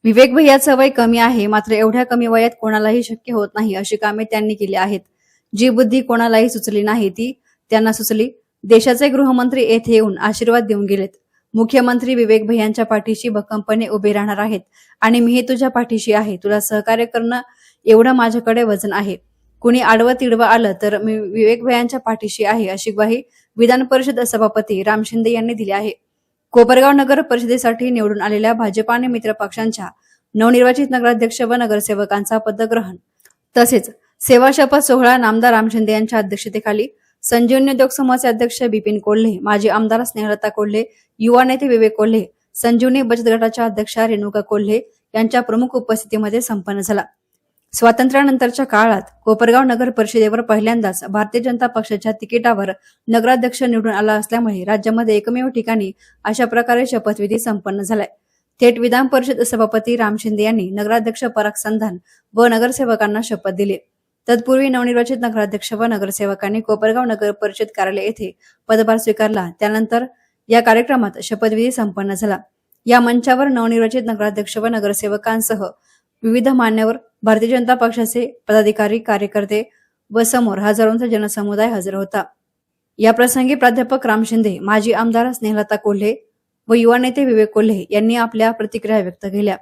विवेक भैयाचं वय कमी आहे, मात्र एवढ्या कमी वयात कोणालाही शक्य होत नाही अशी कामे त्यांनी केली आहेत. जी बुद्धी कोणालाही सुचली नाही ती त्यांना सुचली. देशाचे गृहमंत्री येथे येऊन आशीर्वाद देऊन गेलेत. मुख्यमंत्री विवेक भैयांच्या पाठीशी भक्कमपणे उभे राहणार आहेत आणि मीही तुझ्या पाठीशी आहे. तुला सहकार्य करणं एवढं माझ्याकडे वजन आहे. कुणी आडवं तिडवं आलं तर मी विवेक भैयांच्या पाठीशी आहे अशी ग्वाही विधान परिषद सभापती राम शिंदे यांनी दिली आहे. कोपरगाव नगर परिषदेसाठी निवडून आलेल्या भाजप आणि मित्र पक्षांच्या नवनिर्वाचित नगराध्यक्ष व नगरसेवकांचा पदग्रहण तसेच सेवा शपथ सोहळा नामदार राम शिंदे यांच्या अध्यक्षतेखाली संजीवनी उद्योग समूहाचे अध्यक्ष बिपिन कोल्हे, माजी आमदार स्नेहलता कोल्हे, युवा नेते विवेक कोल्हे, संजीवनी बचत गटाच्या अध्यक्षा रेणुका कोल्हे यांच्या प्रमुख उपस्थितीमध्ये संपन्न झाला. स्वातंत्र्यानंतरच्या काळात कोपरगाव नगर परिषदेवर पहिल्यांदाच भारतीय जनता पक्षाच्या तिकिटावर नगराध्यक्ष निवडून आला असल्यामुळे राज्यामध्ये एकमेव ठिकाणी अशा प्रकारे शपथविधी संपन्न झालाय. थेट विधान परिषद सभापती राम शिंदे यांनी नगराध्यक्ष पराग संधान व नगरसेवकांना शपथ दिली. तत्पूर्वी नवनिर्वाचित नगराध्यक्ष व नगरसेवकांनी कोपरगाव नगर परिषद कार्यालय येथे पदभार स्वीकारला. त्यानंतर या कार्यक्रमात शपथविधी संपन्न झाला. या मंचावर नवनिर्वाचित नगराध्यक्ष व नगरसेवकांसह विविध मान्यवर, भारतीय जनता पक्षाचे पदाधिकारी, कार्यकर्ते व समोर हजारोंचा जनसमुदाय हजर होता. या प्रसंगी प्राध्यापक राम शिंदे, माजी आमदार स्नेहलता कोल्हे व युवा नेते विवेक कोल्हे यांनी आपल्या प्रतिक्रिया व्यक्त केल्या.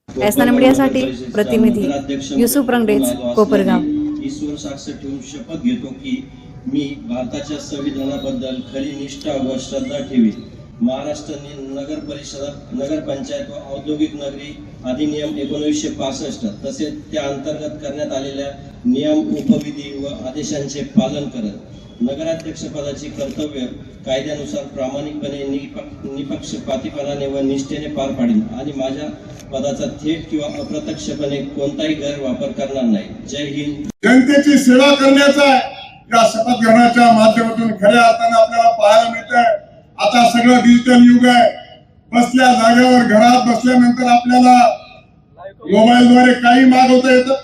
एसनान मीडियासाठी प्रतिनिधी युसुफ रंगडेज, कोपरगाव. ईश्वर साक्ष ठेवून शपथ घेतो की मी भारताच्या संविधानाबद्दल खरी निष्ठा व श्रद्धा ठेवी. महाराष्ट्र नगर परिषद, नगर पंचायत व औद्योगिक नगरी अधिनियम 1965 तसेच त्या अंतर्गत करण्यात आलेल्या नियम, उपविधी व आदेशांचे पालन करत नगराध्यक्ष पदाची कर्तव्य कायद्यानुसार प्रामाणिकपणे, निपक्षपातीपणाने व निष्ठेने पार पाडेन आणि माझ्या पदाचा थेट किंवा अप्रत्यक्षपणे कोणताही गैरवापर करणार नाही. जय हिंद. जनतेची सेवा करण्याचा या शपथ ग्रहणाच्या माध्यमातून खऱ्या अर्थाने आपल्याला पाहायला मिळतंय. आता सगळं डिजिटल युग आहे. बसल्या जागेवर घरात बसल्यानंतर आपल्याला मोबाईलद्वारे काही मागवता येतं.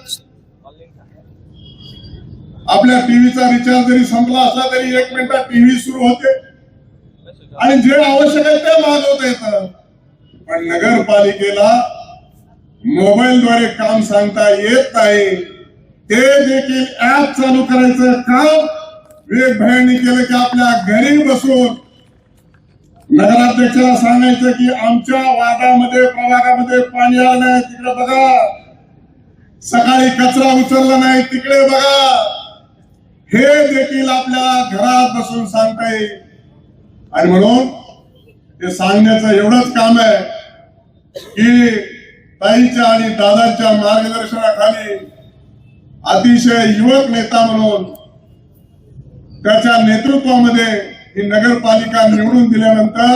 आपल्या टीव्हीचा रिचार्ज जरी संपला असला तरी 1 मिनिटात टीव्ही सुरू होते आणि जे आवश्यक आहे ते मागवता येतं. पण नगरपालिकेला मोबाईलद्वारे काम सांगता येत नाही. ते देखील ऍप चालू करायचं काम विवेक भैयांनी केलं की आपल्या घरी बसून नगराध्यक्षाला सांगायचं की आमच्या वार्डामध्ये, प्रभागामध्ये पाणी आलं नाही, तिकडे बघा. सकाळी कचरा उचलला नाही, तिकडे बघा. हे देखील आपल्याला घरात बसून सांगता येईल. आणि म्हणून ते सांगण्याचं एवढंच काम आहे की ताईच्या आणि दादांच्या मार्गदर्शनाखाली अतिशय युवक नेता म्हणून त्याच्या नेतृत्वामध्ये ही नगरपालिका निवडून दिल्यानंतर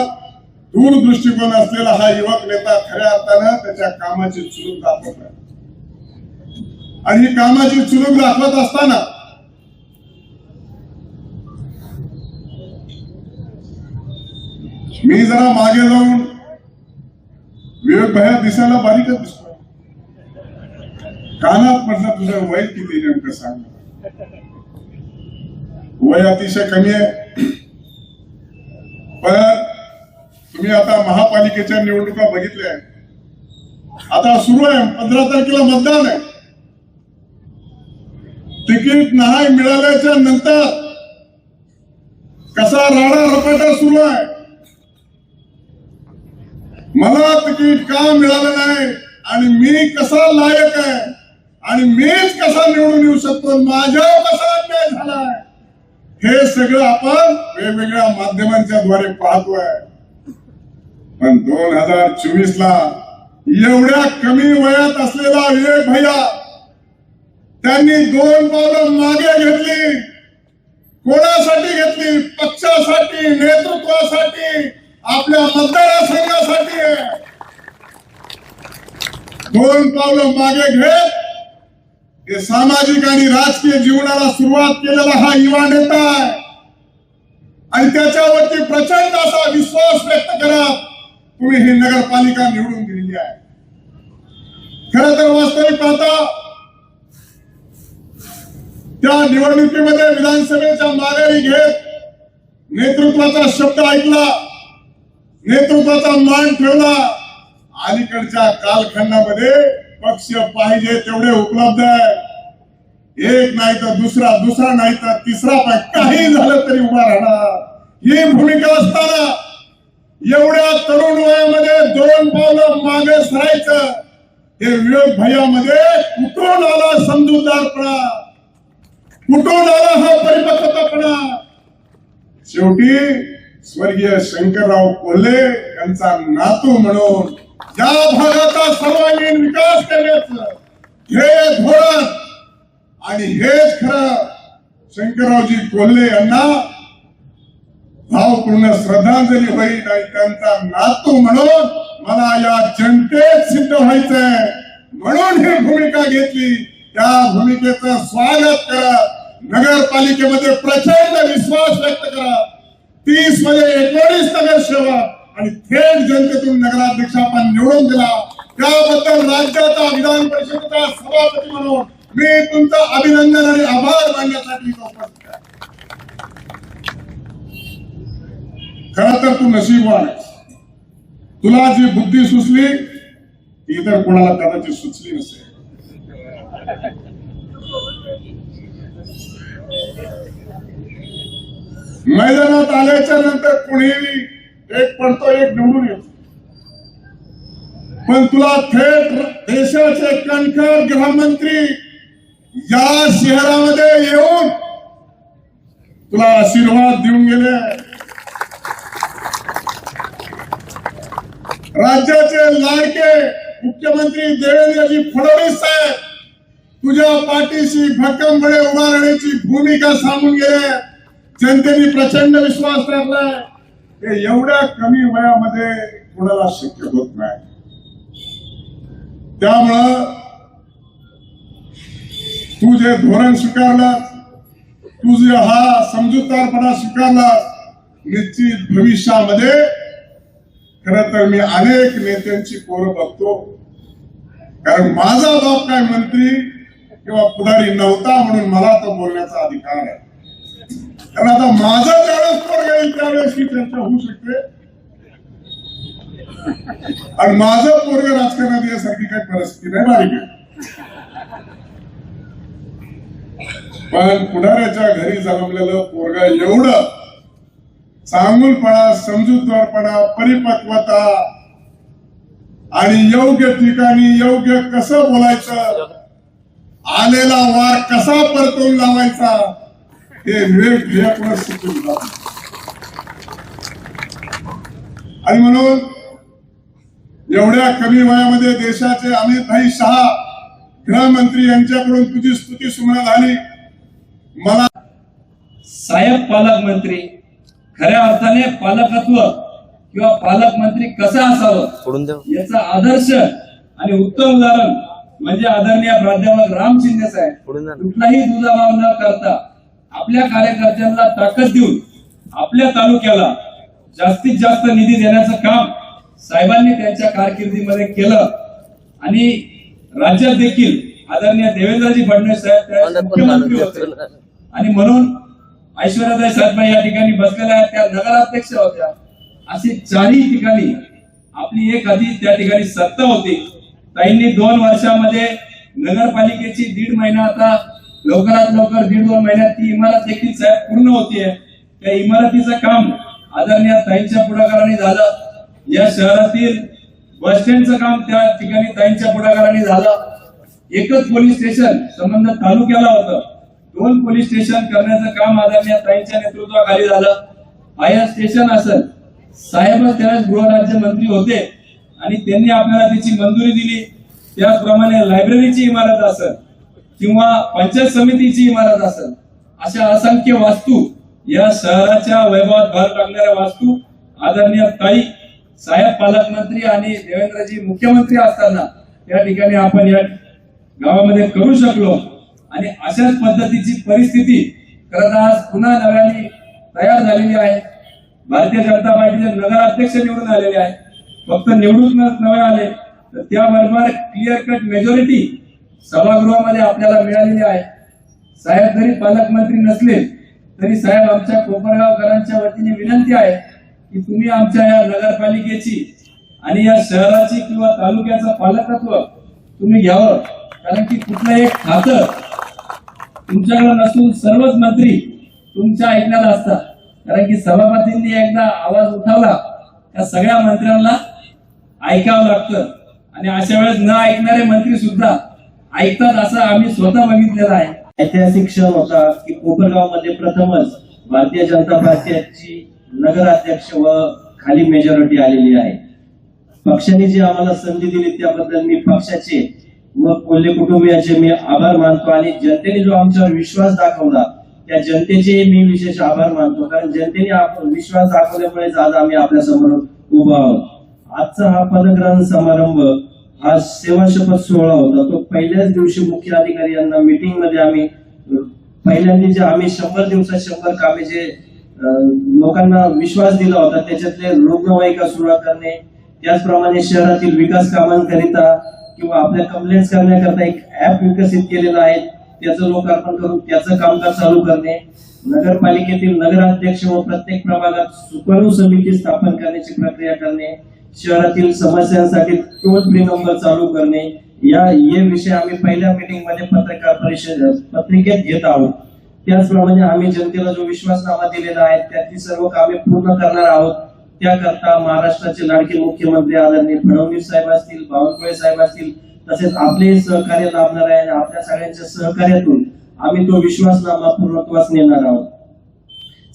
दूरदृष्टिकोन असलेला हा युवक नेता खऱ्या अर्थानं त्याच्या कामाची चुलूक दाखवत आहे. आणि ही कामाची चुलूक दाखवत असताना मी जरा मागे जाऊन विवेक भैया दिसायला बारीकच दिसतोय. कानात म्हटलं तुझं वय किती नेमकं सांग. वय अतिशय कमी आहे. पण तुम्ही आता महापालिकेच्या निवडणुका बघितल्या. आता सुरू आहे, 15 तारखेला मतदान आहे. तिकीट नाही मिळाल्याच्या नंतर कसा राडा रपाटा सुरू आहे. मला तिकीट का मिळालं नाही आणि मी कसा लायक आहे आणि मीच कसा निवडून येऊ शकतो, माझ्यावर कसा अन्याय झालाय, हे सगळं आपण वेगवेगळ्या माध्यमांच्या द्वारे पाहतोय. पण 2024 ला एवढ्या कमी वयात असलेला विवेक भैया त्यांनी 2 पावलं मागे घेतली. कोणासाठी घेतली? पक्षासाठी, नेतृत्वासाठी, आपल्या मतदारसंघासाठी. 2 पावलं मागे घेत हे सामाजिक आणि राजकीय जीवनाला सुरुवात केलेला हा युवा नेता आहे. आणि त्याच्यावरती प्रचंड असा विश्वास व्यक्त करत तुम्ही ही नगरपालिका निवडून दिलेली आहे. खरं तर वास्तविक पाहता त्या निवडणुकीमध्ये विधानसभेच्या माघारी घेत नेतृत्वाचा शब्द ऐकला, नेतृत्वाचा मान ठेवला अलीकडच्या कालखंडामध्ये पक्ष पाहिजे तेवढे उपलब्ध आहे. एक नाही तर दुसरा, दुसरा नाही तर तिसरा, पण काही झालं तरी उभा राहणार. ही भूमिका असताना एवढ्या तरुण वयामध्ये 2 पावलं मागे सरायचं, हे विवेक भैयामध्ये कुठून आला समजूतदारपणा, कुठून आला हा परिपक्वतापणा. शेवटी स्वर्गीय शंकरराव कोल्हे यांचा नातू म्हणून या भागाचा सर्वांगीण विकास करण्याचं हे धोरण आणि हेच खरं शंकररावजी कोल्हे यांना भावपूर्ण श्रद्धांजली होईल. आणि त्यांचा नातू म्हणून मला या जनतेत सिद्ध व्हायचंय, म्हणून ही भूमिका घेतली. त्या भूमिकेचं स्वागत करत नगरपालिकेमध्ये प्रचंड विश्वास व्यक्त करत 30 मध्ये 19 नगरसेवक आणि थेट जनतेतून नगराध्यक्ष आपण निवडून दिला. त्याबद्दल राज्याचा विधान परिषदेचा सभापती म्हणून मी तुमचं अभिनंदन आणि आभार मानण्यासाठी उपस्थित आहे. खरं तर तू नशीबवान आहेस. तुला जी बुद्धी सुचली ती इतर कोणाला कदाचित सुचली नसेल. मैदानात आल्याच्या नंतर कुणीही एक पडतो एक निवडून येतो, पण तुला थेट देशाचे कणखर गृहमंत्री या शहरामध्ये येऊन तुला आशीर्वाद देऊन गेले. राज्याचे लाडके मुख्यमंत्री देवेंद्रजी फडणवीस साहेब तुझ्या पाठीशी भक्कमपणे उभा राहण्याची भूमिका सांगून गेले. जनतेने प्रचंड विश्वास टाकलाय. हे एवढ्या कमी वयामध्ये कोणाला शक्य होत नाही. त्यामुळं तू जे धोरण स्वीकारलं, तू जे हा समजूतदारपणा स्वीकारला, निश्चित भविष्यामध्ये खरं तर मी अनेक नेत्यांची पोरं बघतो. कारण माझा बाप काय मंत्री किंवा पुढारी नव्हता म्हणून मला तो बोलण्याचा अधिकार आहे. कारण आता माझा ज्यावेळेस पोरगा येईल त्यावेळेस ही चर्चा होऊ शकते. आणि माझं पोरग राजकारणात यासारखी काही परिस्थिती नाही बारीक आहे. पण पुढाऱ्याच्या घरी जन्मलेलं पोरगा एवढं चांगुलपणा, समजूतदारपणा, परिपक्वता आणि योग्य ठिकाणी योग्य कसं बोलायचं, आलेला वार कसा परतून लावायचा, हे विवेक भैयाकडून शिकून जात. आणि म्हणून एवढ्या कमी वयामध्ये देशाचे अमितभाई शहा गृहमंत्री यांच्याकडून तुझी स्तुती सुमन झाली. मला साहेब पालकमंत्री, खऱ्या अर्थाने पालकत्व किंवा पालकमंत्री कसं असावं याचा आदर्श आणि उत्तम उदाहरण म्हणजे आदरणीय प्राध्यापक राम शिंदे साहेब. कुठलाही दुजाभाव न करता आपल्या कार्यकर्त्यांना ताकद देऊन आपल्या तालुक्याला जास्तीत जास्त निधी देण्याचं काम साहेबांनी त्यांच्या कारकिर्दीमध्ये केलं. आणि राज्यात देखील आदरणीय देवेंद्रजी फडणवीस साहेब मुख्यमंत्री होते आणि म्हणून ऐश्वर्याताई साहेब या ठिकाणी बसलेल्या आहेत, त्या नगराध्यक्ष होत्या. अशी 4ही ठिकाणी आपली एक आधी त्या ठिकाणी सत्ता होती. ताईंनी 2 वर्षामध्ये नगरपालिकेची 1.5 महिना, आता लवकरात लवकर 1.5-2 महिन्यात ती इमारत देखील साहेब पूर्ण होतीये. त्या इमारतीचं काम आदरणीय ताईंच्या पुढाकाराने झालं. या शहरातील बस स्टँडचं काम त्या ठिकाणी ताईंच्या पुढाकाराने झालं. एकच पोलीस स्टेशन संबंध तालुक्याला होतं, 2 पोलीस स्टेशन करण्याचं काम आदरणीय ताईंच्या नेतृत्वाखाली झालं. फायर स्टेशन असेल, साहेबच त्यावेळेस गृहराज्यमंत्री होते आणि त्यांनी आपल्याला त्याची मंजुरी दिली. त्याचप्रमाणे लायब्ररीची इमारत असेल किंवा पंचायत समितीची इमारत असेल, अशा असंख्य वास्तू, या शहराच्या वैभवात भर टाकणाऱ्या वास्तू आदरणीय ताई साहेब पालकमंत्री आणि देवेंद्रजी मुख्यमंत्री असताना या ठिकाणी आपण या गावामध्ये करू शकलो. आणि अशाच पद्धतीची परिस्थिती खरं तर आज पुन्हा नव्याने तयार झालेली आहे. भारतीय जनता पार्टीचे नगराध्यक्ष निवडून आलेले आहे. फक्त निवडून नव्हे आले तर त्याबरोबर क्लिअर कट मेजॉरिटी सभागृहामध्ये आपल्याला मिळालेली आहे. साहेब जरी पालकमंत्री नसले तरी साहेब आमच्या कोपरगावकरांच्या वतीने विनंती आहे की तुम्ही आमच्या या नगरपालिकेची आणि या शहराची किंवा तालुक्याचं पालकत्व तुम्ही घ्यावं. कारण की कुठलं एक खातं तुमच्याकडे नसून सर्वच मंत्री तुमच्या ऐकण्यात असतात. कारण की सभापतींनी एकदा आवाज उठवला त्या सगळ्या मंत्र्यांना ऐकावं लागतं आणि अशा वेळेस न ऐकणारे मंत्री सुद्धा ऐकतात असं आम्ही स्वतः बघितलेलं आहे. ऐतिहासिक क्षण होता की कोपरगाव मध्ये प्रथमच भारतीय जनता पार्टीची नगराध्यक्ष व खाली मेजॉरिटी आलेली आहे. पक्षाने जी आम्हाला संधी दिली त्याबद्दल मी पक्षाचे व कोल्हे कुटुंबियाचे मी आभार मानतो आणि जनतेने जो आमच्यावर विश्वास दाखवला त्या जनतेचे मी विशेष आभार मानतो. कारण जनतेने विश्वास दाखवल्यामुळेच आज आम्ही आपल्या समोर उभा आहोत. आजचा हा पदग्रहण समारंभ हा सेवा शपथ सोहळा होता. तो पहिल्याच दिवशी मुख्य अधिकारी यांना मीटिंग मध्ये आम्ही पहिल्यांदा जे आम्ही 100 दिवसात 100 कामे जे लोकांना विश्वास दिला होता त्याच्यातले रुग्णवाहिका सुरू करणे, त्याचप्रमाणे शहरातील विकास कामांकरिता किंवा आपल्या कंप्लेंट्स करण्याकरता एक ऍप विकसित केलेलं आहे त्याचं लोकार्पण करून त्याचं कामकाज चालू करणे, नगरपालिकेतील नगराध्यक्ष व प्रत्येक प्रभागात सुकाणू समिती स्थापन करण्याची प्रक्रिया करणे, शहरातील समस्यांसाठी टोल फ्री नंबर चालू करणे, हे विषय आम्ही पहिल्या मीटिंग मध्ये पत्रिकेत घेत आहोत. त्याचप्रमाणे आम्ही जनतेला जो विश्वासनामा दिलेला आहे त्यातली सर्व कामे पूर्ण करणार आहोत. त्याकरता महाराष्ट्राचे लाडके मुख्यमंत्री आदरणीय फडणवीस साहेब असतील, बावनकुळे साहेब असतील, तसेच आपले सहकार्य लाभणार आहे. आपल्या सगळ्यांच्या सहकार्यातून आम्ही तो विश्वासनामा पूर्णत्वास नेणार आहोत.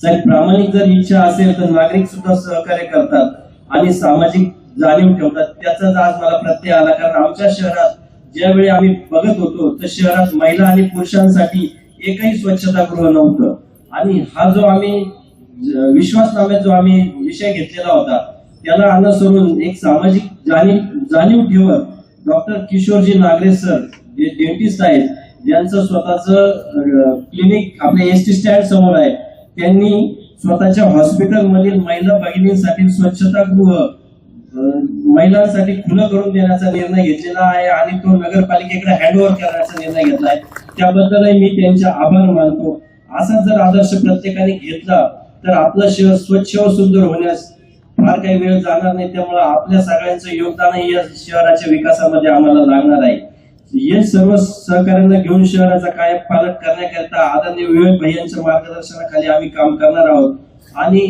साहेब, प्रामाणिक जर इच्छा असेल तर नागरिक सुद्धा सहकार्य करतात आणि सामाजिक जाणीव ठेवतात. त्याचाच आज मला प्रत्यय आला. कारण आमच्या शहरात ज्यावेळी आम्ही बघत होतो तर शहरात महिला आणि पुरुषांसाठी एकही स्वच्छतागृह नव्हतं आणि हा जो आम्ही विश्वासनाम्यात जो आम्ही विषय घेतलेला होता त्याला अनुसरून एक सामाजिक जाणीव ठेवत डॉक्टर किशोरजी नागरे सर जे डेंटिस्ट आहेत ज्यांचं स्वतःचं क्लिनिक आपल्या एसटी स्टँड समोर आहे, त्यांनी स्वतःच्या हॉस्पिटल मधील महिला भगिनींसाठी स्वच्छतागृह महिलांसाठी खुलं करून देण्याचा निर्णय घेतलेला आहे आणि तो नगरपालिकेकडे हँडओव्हर करण्याचा निर्णय घेतला आहे. त्याबद्दलही मी त्यांचे आभार मानतो. असा जर आदर्श प्रत्येकाने घेतला तर आपलं शहर स्वच्छ व सुंदर होण्यास फार काही वेळ जाणार नाही. त्यामुळे आपल्या सगळ्यांचं योगदानही या शहराच्या विकासामध्ये आम्हाला लागणार आहे. हे सर्व सहकार्यांना घेऊन शहराचा कायम पालक करण्याकरता आदरणीय विवेक भैयांच्या मार्गदर्शनाखाली आम्ही काम करणार आहोत. आणि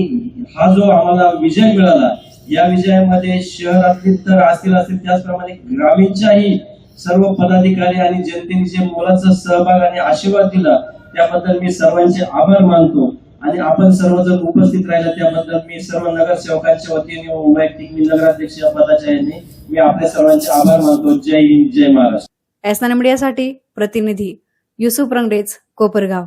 हा जो आम्हाला विजय मिळाला या विजयामध्ये शहरातील तर असतील त्याचप्रमाणे ग्रामीणच्याही सर्व पदाधिकारी आणि जनतेने जे मोलाचा सहभाग आणि आशीर्वाद दिला त्याबद्दल मी सर्वांचे आभार मानतो. आणि आपण सर्वजण उपस्थित राहिला त्याबद्दल मी सर्व नगरसेवकांच्या वतीने व वैयक्तिक मी नगराध्यक्ष या पदाच्या यांनी मी आपल्या सर्वांचे आभार मानतो. जय हिंद, जय महाराष्ट्र. एसएन मीडियासाठी प्रतिनिधी युसुफ रंगडेज, कोपरगाव.